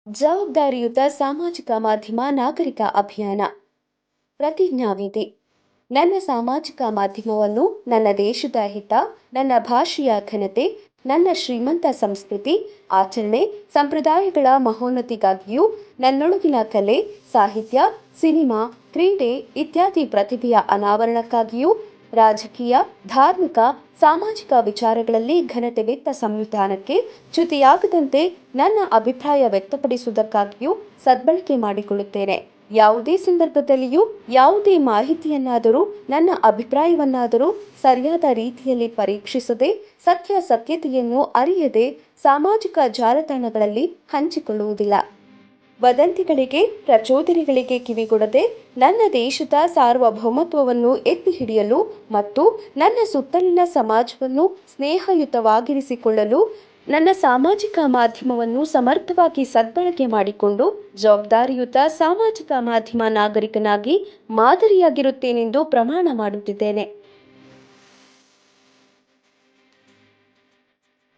ಜವಾಬ್ದಾರಿಯುತ ಸಾಮಾಜಿಕ ಮಾಧ್ಯಮ ನಾಗರಿಕ ಅಭಿಯಾನ ಪ್ರತಿಜ್ಞಾವಿಧಿ. ನನ್ನ ಸಾಮಾಜಿಕ ಮಾಧ್ಯಮವನ್ನು ನನ್ನ ದೇಶದ ಹಿತ, ನನ್ನ ಭಾಷೆಯ ಘನತೆ, ನನ್ನ ಶ್ರೀಮಂತ ಸಂಸ್ಕೃತಿ, ಆಚರಣೆ, ಸಂಪ್ರದಾಯಗಳ ಮಹೋನ್ನತಿಗಾಗಿಯೂ ನನ್ನೊಳಗಿನ ಕಲೆ, ಸಾಹಿತ್ಯ, ಸಿನಿಮಾ, ಕ್ರೀಡೆ ಇತ್ಯಾದಿ ಪ್ರತಿಭೆಯ ಅನಾವರಣಕ್ಕಾಗಿಯೂ ರಾಜಕೀಯ, ಧಾರ್ಮಿಕ, ಸಾಮಾಜಿಕ ವಿಚಾರಗಳಲ್ಲಿ ಘನತೆವೆತ್ತ ಸಂವಿಧಾನಕ್ಕೆ ಚ್ಯುತಿಯಾಗದಂತೆ ನನ್ನ ಅಭಿಪ್ರಾಯ ವ್ಯಕ್ತಪಡಿಸುವುದಕ್ಕಾಗಿಯೂ ಸದ್ಬಳಕೆ ಮಾಡಿಕೊಳ್ಳುತ್ತೇನೆ. ಯಾವುದೇ ಸಂದರ್ಭದಲ್ಲಿಯೂ ಯಾವುದೇ ಮಾಹಿತಿಯನ್ನಾದರೂ ನನ್ನ ಅಭಿಪ್ರಾಯವನ್ನಾದರೂ ಸರಿಯಾದ ರೀತಿಯಲ್ಲಿ ಪರೀಕ್ಷಿಸದೆ, ಸತ್ಯಾಸತ್ಯತೆಯನ್ನು ಅರಿಯದೆ ಸಾಮಾಜಿಕ ಜಾಲತಾಣಗಳಲ್ಲಿ ಹಂಚಿಕೊಳ್ಳುವುದಿಲ್ಲ. ವದಂತಿಗಳಿಗೆ, ಪ್ರಚೋದನೆಗಳಿಗೆ ಕಿವಿಗೊಡದೆ ನನ್ನ ದೇಶದ ಸಾರ್ವಭೌಮತ್ವವನ್ನು ಎತ್ತಿ ಹಿಡಿಯಲು ಮತ್ತು ನನ್ನ ಸುತ್ತಲಿನ ಸಮಾಜವನ್ನು ಸ್ನೇಹಯುತವಾಗಿರಿಸಿಕೊಳ್ಳಲು ನನ್ನ ಸಾಮಾಜಿಕ ಮಾಧ್ಯಮವನ್ನು ಸಮರ್ಥವಾಗಿ ಸದ್ಬಳಕೆ ಮಾಡಿಕೊಂಡು ಜವಾಬ್ದಾರಿಯುತ ಸಾಮಾಜಿಕ ಮಾಧ್ಯಮ ನಾಗರಿಕನಾಗಿ ಮಾದರಿಯಾಗಿರುತ್ತೇನೆಂದು ಪ್ರಮಾಣ ಮಾಡುತ್ತಿದ್ದೇನೆ.